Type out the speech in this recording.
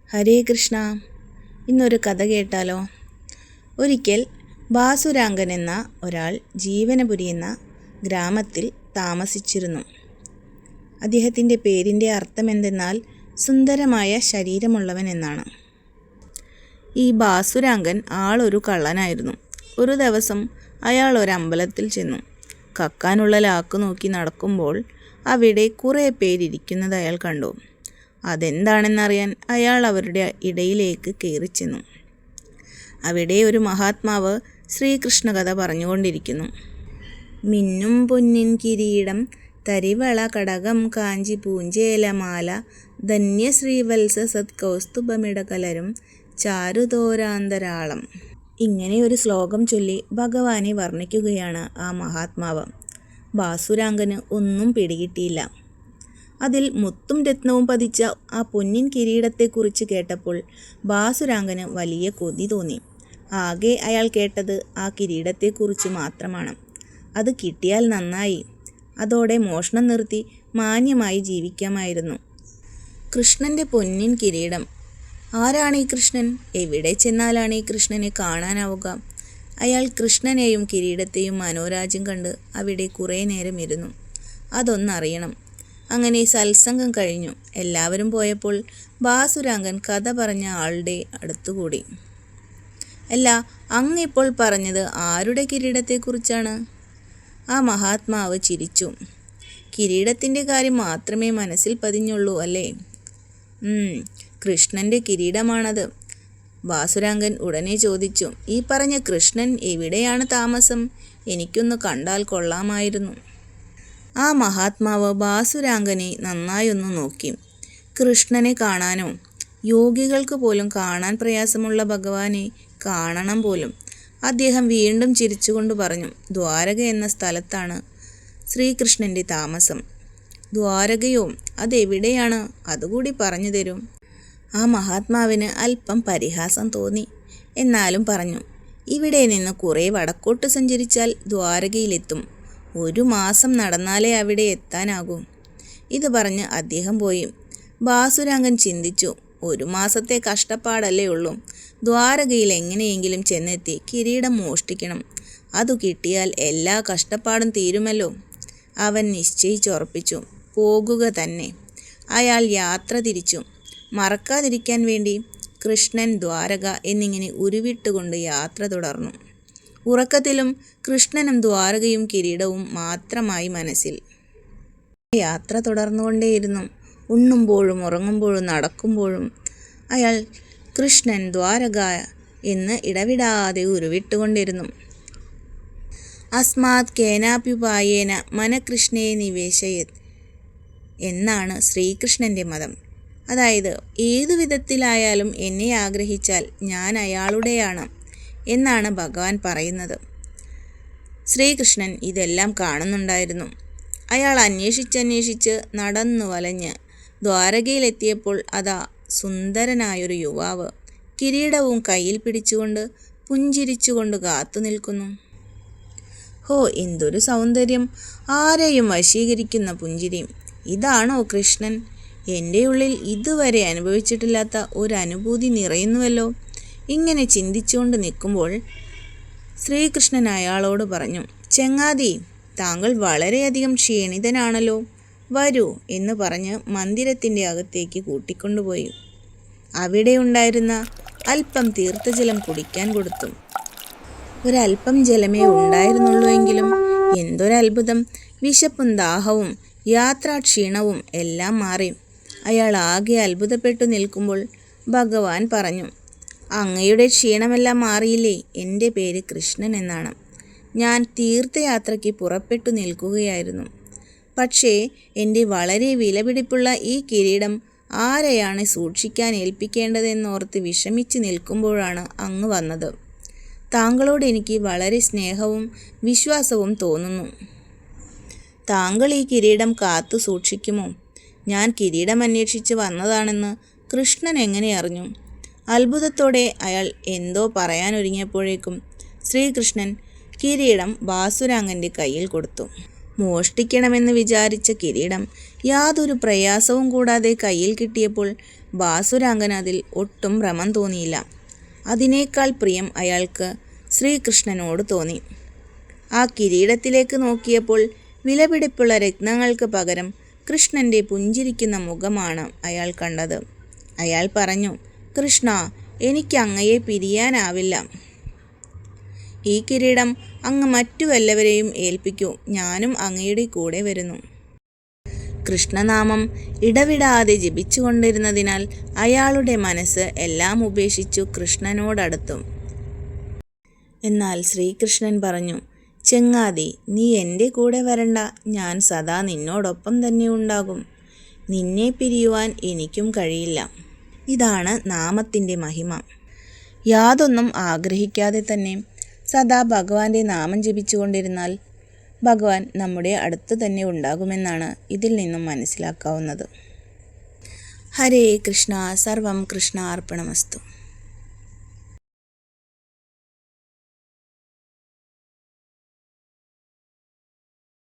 ഹരേ കൃഷ്ണ. ഇന്നൊരു കഥ കേട്ടാലോ? ഒരിക്കൽ ബാസുരാങ്കൻ എന്ന ഒരാൾ ജീവനപുരി എന്ന ഗ്രാമത്തിൽ താമസിച്ചിരുന്നു. അദ്ദേഹത്തിൻ്റെ പേരിൻ്റെ അർത്ഥം എന്തെന്നാൽ സുന്ദരമായ ശരീരമുള്ളവൻ എന്നാണ്. ഈ ബാസുരാങ്കൻ ആളൊരു കള്ളനായിരുന്നു. ഒരു ദിവസം അയാൾ ഒരമ്പലത്തിൽ ചെന്നു. കക്കാനുള്ള ലാക്ക് നോക്കി നടക്കുമ്പോൾ അവിടെ കുറേ പേരിരിക്കുന്നത് അയാൾ കണ്ടു. അതെന്താണെന്നറിയാൻ അയാൾ അവരുടെ ഇടയിലേക്ക് കയറിച്ചെന്നു. അവിടെ ഒരു മഹാത്മാവ് ശ്രീകൃഷ്ണ കഥ പറഞ്ഞുകൊണ്ടിരിക്കുന്നു. മിന്നും പൊന്നിൻ കിരീടം, തരിവള കടകം കാഞ്ചി പൂഞ്ചേലമാല, ധന്യശ്രീവത്സ സത്കൗസ്തുഭമിടകലരും ചാരുതോരാന്തരാളം. ഇങ്ങനെ ഒരു ശ്ലോകം ചൊല്ലി ഭഗവാനെ വർണ്ണിക്കുകയാണ് ആ മഹാത്മാവ്. ബാസുരാങ്കന് ഒന്നും പിടികിട്ടിയില്ല. അതിൽ മുത്തും രത്നവും പതിച്ച ആ പൊന്നിൻ കിരീടത്തെക്കുറിച്ച് കേട്ടപ്പോൾ ബാസുരാങ്കന് വലിയ കൊതി തോന്നി. ആകെ അയാൾ കേട്ടത് ആ കിരീടത്തെക്കുറിച്ച് മാത്രമാണ്. അത് കിട്ടിയാൽ നന്നായി. അതോടെ മോഷണം നിർത്തി മാന്യമായി ജീവിക്കാമായിരുന്നു. കൃഷ്ണൻ്റെ പൊന്നിൻ കിരീടം. ആരാണ് ഈ കൃഷ്ണൻ? എവിടെ ചെന്നാലാണ് ഈ കൃഷ്ണനെ കാണാനാവുക? അയാൾ കൃഷ്ണനെയും കിരീടത്തെയും മനോരാജ്യം കണ്ട് അവിടെ കുറേ നേരം ഇരുന്നു. അതൊന്നറിയണം. അങ്ങനെ സത്സംഗം കഴിഞ്ഞു. എല്ലാവരും പോയപ്പോൾ ബാസുരാങ്കൻ കഥ പറഞ്ഞ ആളുടെ അടുത്തുകൂടി. അല്ല, അങ്ങിപ്പോൾ പറഞ്ഞത് ആരുടെ കിരീടത്തെക്കുറിച്ചാണ്? ആ മഹാത്മാവ് ചിരിച്ചു. കിരീടത്തിൻ്റെ കാര്യം മാത്രമേ മനസ്സിൽ പതിഞ്ഞുള്ളൂ അല്ലേ? കൃഷ്ണൻ്റെ കിരീടമാണത്. ബാസുരാങ്കൻ ഉടനെ ചോദിച്ചു, ഈ പറഞ്ഞ കൃഷ്ണൻ എവിടെയാണ് താമസം? എനിക്കൊന്ന് കണ്ടാൽ കൊള്ളാമായിരുന്നു. ആ മഹാത്മാവ് ബാസുരാങ്കനെ നന്നായൊന്നു നോക്കി. കൃഷ്ണനെ കാണാനോ? യോഗികൾക്ക് പോലും കാണാൻ പ്രയാസമുള്ള ഭഗവാനെ കാണണം പോലും. അദ്ദേഹം വീണ്ടും ചിരിച്ചുകൊണ്ട് പറഞ്ഞു, ദ്വാരക എന്ന സ്ഥലത്താണ് ശ്രീകൃഷ്ണൻ്റെ താമസം. ദ്വാരകയോ? അതെവിടെയാണ്? അതുകൂടി പറഞ്ഞു തരും. ആ മഹാത്മാവിന് അല്പം പരിഹാസം തോന്നി. എന്നാലും പറഞ്ഞു, ഇവിടെ നിന്ന് കുറേ വടക്കോട്ട് സഞ്ചരിച്ചാൽ ദ്വാരകയിലെത്തും. 1 മാസം നടന്നാലേ അവിടെ എത്താനാകൂ. ഇത് പറഞ്ഞ് അദ്ദേഹം പോയി. ബാസുരാങ്കൻ ചിന്തിച്ചു, 1 മാസത്തെ കഷ്ടപ്പാടല്ലേ ഉള്ളൂ. ദ്വാരകയിൽ എങ്ങനെയെങ്കിലും ചെന്നെത്തി കിരീടം മോഷ്ടിക്കണം. അതു കിട്ടിയാൽ എല്ലാ കഷ്ടപ്പാടും തീരുമല്ലോ. അവൻ നിശ്ചയിച്ചുറപ്പിച്ചു, പോകുക തന്നെ. അയാൾ യാത്ര തിരിച്ചു. മറക്കാതിരിക്കാൻ വേണ്ടി കൃഷ്ണൻ, ദ്വാരക എന്നിങ്ങനെ ഉരുവിട്ടുകൊണ്ട് യാത്ര തുടർന്നു. ഉറക്കത്തിലും കൃഷ്ണനും ദ്വാരകയും കിരീടവും മാത്രമായി മനസ്സിൽ. യാത്ര തുടർന്നുകൊണ്ടേയിരുന്നു. ഉണ്ണുമ്പോഴും ഉറങ്ങുമ്പോഴും നടക്കുമ്പോഴും അയാൾ കൃഷ്ണൻ, ദ്വാരക എന്ന് ഇടവിടാതെ ഉരുവിട്ടുകൊണ്ടിരുന്നു. അസ്മാത് കേനാപ്യുപായേന മനകൃഷ്ണേ നിവേശയത് എന്നാണ് ശ്രീകൃഷ്ണൻ്റെ മതം. അതായത് ഏതു വിധത്തിലായാലും എന്നെ ആഗ്രഹിച്ചാൽ ഞാൻ അയാളുടെയാണ് എന്നാണ് ഭഗവാൻ പറയുന്നത്. ശ്രീകൃഷ്ണൻ ഇതെല്ലാം കാണുന്നുണ്ടായിരുന്നു. അയാൾ അന്വേഷിച്ചന്വേഷിച്ച് നടന്നു വലഞ്ഞ് ദ്വാരകയിലെത്തിയപ്പോൾ അതാ സുന്ദരനായൊരു യുവാവ് കിരീടവും കയ്യിൽ പിടിച്ചുകൊണ്ട് പുഞ്ചിരിച്ചുകൊണ്ട് കാത്തു നിൽക്കുന്നു. ഹോ, എന്തൊരു സൗന്ദര്യം! ആരെയും വശീകരിക്കുന്ന പുഞ്ചിരി! ഇതാണോ കൃഷ്ണൻ? എൻ്റെ ഉള്ളിൽ ഇതുവരെ അനുഭവിച്ചിട്ടില്ലാത്ത ഒരു അനുഭൂതി നിറയുന്നുവല്ലോ. ഇങ്ങനെ ചിന്തിച്ചുകൊണ്ട് നിൽക്കുമ്പോൾ ശ്രീകൃഷ്ണൻ അയാളോട് പറഞ്ഞു, ചെങ്ങാതി, താങ്കൾ വളരെയധികം ക്ഷീണിതനാണല്ലോ. വരൂ എന്ന് പറഞ്ഞ് മന്ദിരത്തിൻ്റെ അകത്തേക്ക് കൂട്ടിക്കൊണ്ടുപോയി. അവിടെ ഉണ്ടായിരുന്ന അല്പം തീർത്ഥജലം കുടിക്കാൻ കൊടുത്തു. ഒരല്പം ജലമേ ഉണ്ടായിരുന്നുള്ളൂ എങ്കിലും എന്തൊരത്ഭുതം! വിശപ്പും ദാഹവും യാത്രാക്ഷീണവും എല്ലാം മാറി. അയാൾ ആകെ അത്ഭുതപ്പെട്ടു നിൽക്കുമ്പോൾ ഭഗവാൻ പറഞ്ഞു, അങ്ങയുടെ ക്ഷീണമെല്ലാം മാറിയില്ലേ? എൻ്റെ പേര് കൃഷ്ണൻ എന്നാണ്. ഞാൻ തീർത്ഥയാത്രയ്ക്ക് പുറപ്പെട്ടു നിൽക്കുകയായിരുന്നു. പക്ഷേ എൻ്റെ വളരെ വിലപിടിപ്പുള്ള ഈ കിരീടം ആരെയാണ് സൂക്ഷിക്കാൻ ഏൽപ്പിക്കേണ്ടതെന്നോർത്ത് വിഷമിച്ച് നിൽക്കുമ്പോഴാണ് അങ്ങ് വന്നത്. താങ്കളോട് എനിക്ക് വളരെ സ്നേഹവും വിശ്വാസവും തോന്നുന്നു. താങ്കൾ ഈ കിരീടം കാത്തു സൂക്ഷിക്കുമോ? ഞാൻ കിരീടം അന്വേഷിച്ച് വന്നതാണെന്ന് കൃഷ്ണൻ എങ്ങനെ അറിഞ്ഞു? അത്ഭുതത്തോടെ അയാൾ എന്തോ പറയാനൊരുങ്ങിയപ്പോഴേക്കും ശ്രീകൃഷ്ണൻ കിരീടം ബാസുരാങ്കൻ്റെ കയ്യിൽ കൊടുത്തു. മോഷ്ടിക്കണമെന്ന് വിചാരിച്ച കിരീടം യാതൊരു പ്രയാസവും കൂടാതെ കയ്യിൽ കിട്ടിയപ്പോൾ ബാസുരാങ്കന് അതിൽ ഒട്ടും ഭ്രമം തോന്നിയില്ല. അതിനേക്കാൾ പ്രിയം അയാൾക്ക് ശ്രീകൃഷ്ണനോട് തോന്നി. ആ കിരീടത്തിലേക്ക് നോക്കിയപ്പോൾ വിലപിടിപ്പുള്ള രത്നങ്ങൾക്ക് പകരം കൃഷ്ണൻ്റെ പുഞ്ചിരിക്കുന്ന മുഖമാണ് അയാൾ കണ്ടത്. അയാൾ പറഞ്ഞു, കൃഷ്ണ, എനിക്ക് അങ്ങയെ പിരിയാനാവില്ല. ഈ കിരീടം അങ്ങ് മറ്റു വല്ലവരെയും ഏൽപ്പിക്കൂ. ഞാനും അങ്ങയുടെ കൂടെ വരുന്നു. കൃഷ്ണനാമം ഇടവിടാതെ ജപിച്ചുകൊണ്ടിരുന്നതിനാൽ അയാളുടെ മനസ്സ് എല്ലാം ഉപേക്ഷിച്ചു കൃഷ്ണനോടടുത്തു. എന്നാൽ ശ്രീകൃഷ്ണൻ പറഞ്ഞു, ചെങ്ങാതി, നീ എൻ്റെ കൂടെ വരണ്ട. ഞാൻ സദാ നിന്നോടൊപ്പം തന്നെ ഉണ്ടാകും. നിന്നെ പിരിയുവാൻ എനിക്കും കഴിയില്ല. ഇതാണ് നാമത്തിൻ്റെ മഹിമ. യാതൊന്നും ആഗ്രഹിക്കാതെ തന്നെ സദാ ഭഗവാന്റെ നാമം ജപിച്ചുകൊണ്ടിരുന്നാൽ ഭഗവാൻ നമ്മുടെ അടുത്ത് തന്നെ ഉണ്ടാകുമെന്നാണ് ഇതിൽ നിന്നും മനസ്സിലാക്കാവുന്നത്. ഹരേ കൃഷ്ണ. സർവം കൃഷ്ണാർപ്പണമസ്തു.